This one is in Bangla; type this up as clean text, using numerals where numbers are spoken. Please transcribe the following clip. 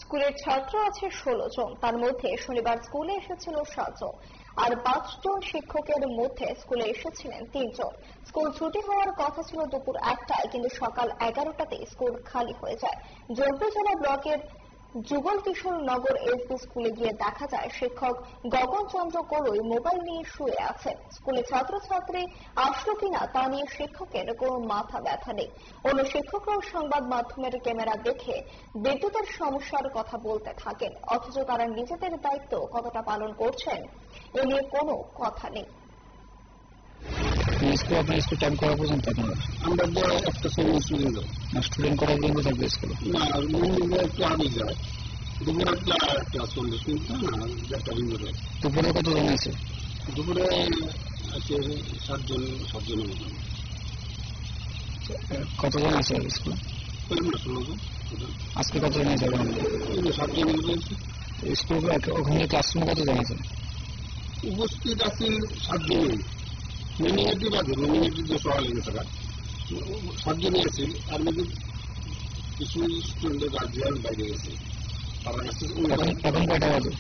স্কুলের ছাত্র আছে 16 জন, তার মধ্যে শনিবার স্কুলে এসেছিল 7 জন, আর 5 জন শিক্ষকের মধ্যে স্কুলে এসেছিলেন 3 জন। স্কুল ছুটি হওয়ার কথা ছিল দুপুর 1টায়, কিন্তু সকাল 11টাতে স্কুল খালি হয়ে যায়। জয়পুর জেলা ব্লকের যুগল কিশোর নগর এসবি স্কুলে গিয়ে দেখা যায় শিক্ষক গগন চন্দ্র কলই মোবাইল নিয়ে শুয়ে আছেন। স্কুলে ছাত্রছাত্রী আসলো কিনা তা নিয়ে শিক্ষকের কোনো মাথা ব্যথা নেই। অন্য শিক্ষকরাও সংবাদ মাধ্যমের ক্যামেরা দেখে বিদ্যুতের সমস্যার কথা বলতে থাকেন, অথচ তারা নিজেদের দায়িত্ব কতটা পালন করছেন এ নিয়ে কোনো কথা নেই। স্কুল টাইম করা পর্যন্ত আমরা একটা স্টুডেন্ট করা পর্যন্ত থাকবে স্কুলে না, একটু আগে যায় দুপুরে ক্লাস চলবে, দুপুরে কতজন আছে? দুপুরে আছে 7 জনের মতন। কতজন আছে স্কুলে? 16 জন। আজকে কতজন আছে? 7 জন স্কুল। ওখানে ক্লাসরুমে কতজন আছে? উপস্থিত আছেন 7 জন। মিনিমিটি বাদে মিনিমিটি যে সকালে গেছে 7 জনই আছে, আর মধ্যে কিছু স্টুডেন্টের গার্জিয়ান বাইরে গেছে। এখন কয়টা বাজে?